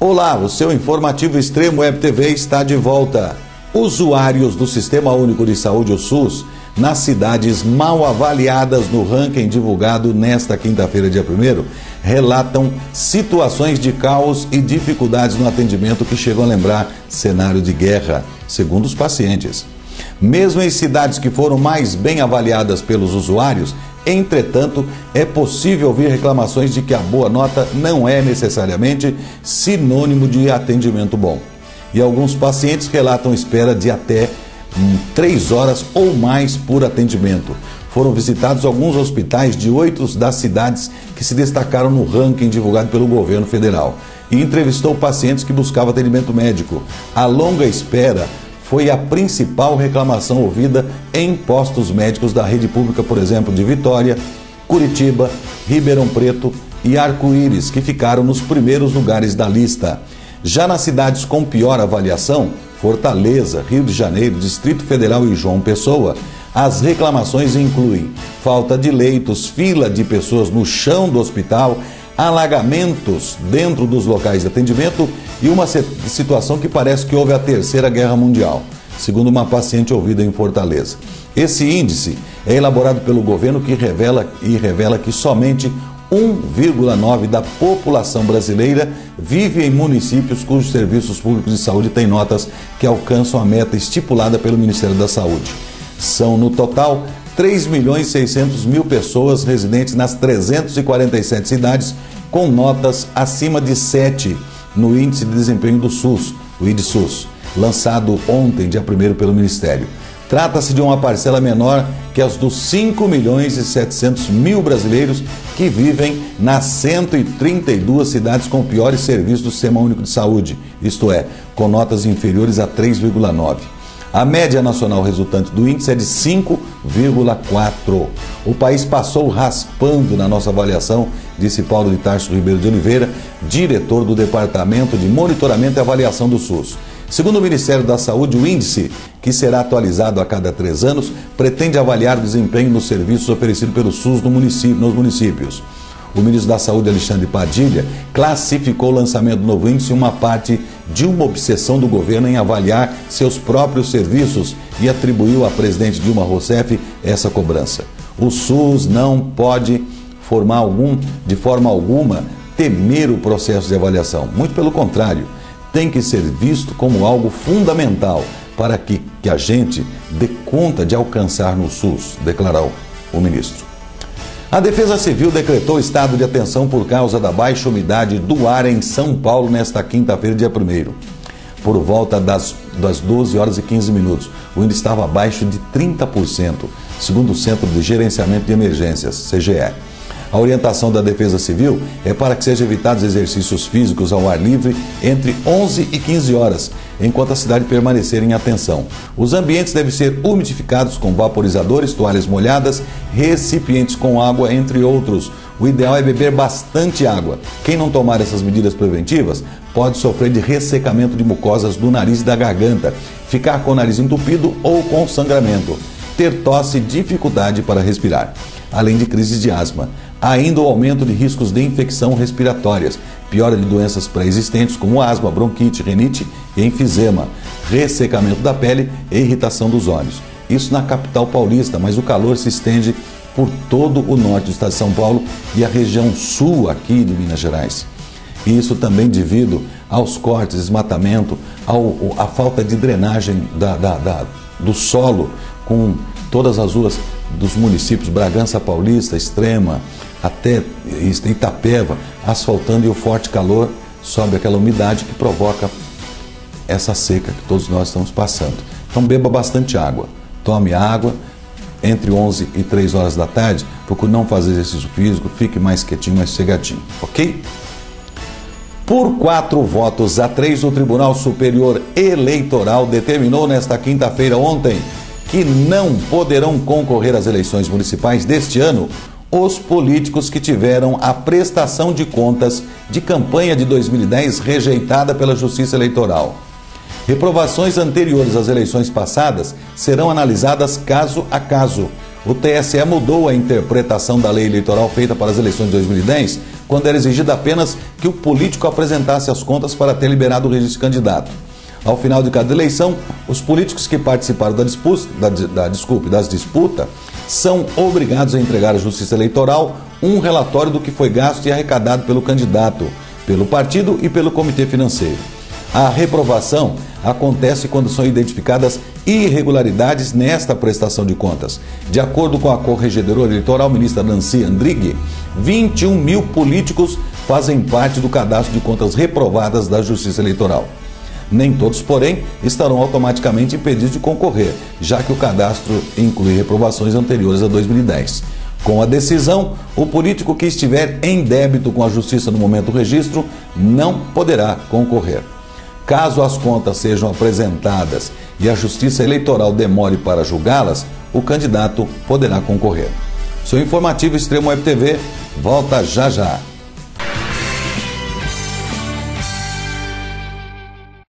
Olá, o seu informativo Extremo Web TV está de volta. Usuários do Sistema Único de Saúde, o SUS, nas cidades mal avaliadas no ranking divulgado nesta quinta-feira, dia 1º, relatam situações de caos e dificuldades no atendimento que chegam a lembrar cenário de guerra, segundo os pacientes. Mesmo em cidades que foram mais bem avaliadas pelos usuários, entretanto, é possível ouvir reclamações de que a boa nota não é necessariamente sinônimo de atendimento bom. E alguns pacientes relatam espera de até 3 horas ou mais por atendimento. Foram visitados alguns hospitais de 8 das cidades que se destacaram no ranking divulgado pelo governo federal. E entrevistou pacientes que buscavam atendimento médico. A longa espera foi a principal reclamação ouvida em postos médicos da rede pública, por exemplo, de Vitória, Curitiba, Ribeirão Preto e Arco-Íris, que ficaram nos primeiros lugares da lista. Já nas cidades com pior avaliação, Fortaleza, Rio de Janeiro, Distrito Federal e João Pessoa, as reclamações incluem falta de leitos, fila de pessoas no chão do hospital, alagamentos dentro dos locais de atendimento e uma situação que parece que houve a Terceira Guerra Mundial, segundo uma paciente ouvida em Fortaleza. Esse índice é elaborado pelo governo que revela que somente 1,9% da população brasileira vive em municípios cujos serviços públicos de saúde têm notas que alcançam a meta estipulada pelo Ministério da Saúde. São, no total, 3.600.000 pessoas residentes nas 347 cidades com notas acima de 7 no Índice de Desempenho do SUS, o IDSUS, lançado ontem, dia 1º, pelo Ministério. Trata-se de uma parcela menor que as dos 5.700.000 brasileiros que vivem nas 132 cidades com piores serviços do Sistema Único de Saúde, isto é, com notas inferiores a 3,9. A média nacional resultante do índice é de 5,4. O país passou raspando na nossa avaliação, disse Paulo de Tarso Ribeiro de Oliveira, diretor do Departamento de Monitoramento e Avaliação do SUS. Segundo o Ministério da Saúde, o índice, que será atualizado a cada 3 anos, pretende avaliar o desempenho nos serviços oferecidos pelo SUS nos municípios. O ministro da Saúde, Alexandre Padilha, classificou o lançamento do novo índice uma parte de uma obsessão do governo em avaliar seus próprios serviços e atribuiu à presidente Dilma Rousseff essa cobrança. O SUS não pode, de forma alguma, temer o processo de avaliação. Muito pelo contrário, tem que ser visto como algo fundamental para que a gente dê conta de alcançar no SUS, declarou o ministro. A Defesa Civil decretou estado de atenção por causa da baixa umidade do ar em São Paulo nesta quinta-feira, dia 1º. Por volta das 12 horas e 15 minutos, o índice estava abaixo de 30%, segundo o Centro de Gerenciamento de Emergências, CGE. A orientação da Defesa Civil é para que sejam evitados exercícios físicos ao ar livre entre 11 e 15 horas, enquanto a cidade permanecer em atenção. Os ambientes devem ser umidificados com vaporizadores, toalhas molhadas, recipientes com água, entre outros. O ideal é beber bastante água. Quem não tomar essas medidas preventivas pode sofrer de ressecamento de mucosas do nariz e da garganta, ficar com o nariz entupido ou com sangramento, ter tosse e dificuldade para respirar, além de crises de asma. Há ainda o aumento de riscos de infecção respiratórias, piora de doenças pré-existentes como asma, bronquite, rinite e enfisema, ressecamento da pele e irritação dos olhos. Isso na capital paulista, mas o calor se estende por todo o norte do estado de São Paulo e a região sul aqui de Minas Gerais. E isso também devido aos cortes, desmatamento, à falta de drenagem do solo com todas as ruas dos municípios Bragança Paulista, Extrema, até Itapeva, asfaltando, e o forte calor sobe aquela umidade que provoca essa seca que todos nós estamos passando. Então beba bastante água, tome água entre 11 e 3 horas da tarde, procure não fazer exercício físico, fique mais quietinho, mais sossegadinho, ok? Por 4 votos a 3, o Tribunal Superior Eleitoral determinou nesta quinta-feira, ontem, que não poderão concorrer às eleições municipais deste ano os políticos que tiveram a prestação de contas de campanha de 2010 rejeitada pela Justiça Eleitoral. Reprovações anteriores às eleições passadas serão analisadas caso a caso. O TSE mudou a interpretação da lei eleitoral feita para as eleições de 2010, quando era exigido apenas que o político apresentasse as contas para ter liberado o registro de candidato. Ao final de cada eleição, os políticos que participaram das disputas são obrigados a entregar à Justiça Eleitoral um relatório do que foi gasto e arrecadado pelo candidato, pelo partido e pelo comitê financeiro. A reprovação acontece quando são identificadas irregularidades nesta prestação de contas. De acordo com a corregedora eleitoral, ministra Nancy Andrighi, 21 mil políticos fazem parte do cadastro de contas reprovadas da Justiça Eleitoral. Nem todos, porém, estarão automaticamente impedidos de concorrer, já que o cadastro inclui reprovações anteriores a 2010. Com a decisão, o político que estiver em débito com a Justiça no momento do registro não poderá concorrer. Caso as contas sejam apresentadas e a Justiça Eleitoral demore para julgá-las, o candidato poderá concorrer. Seu informativo Extremo Web TV volta já já.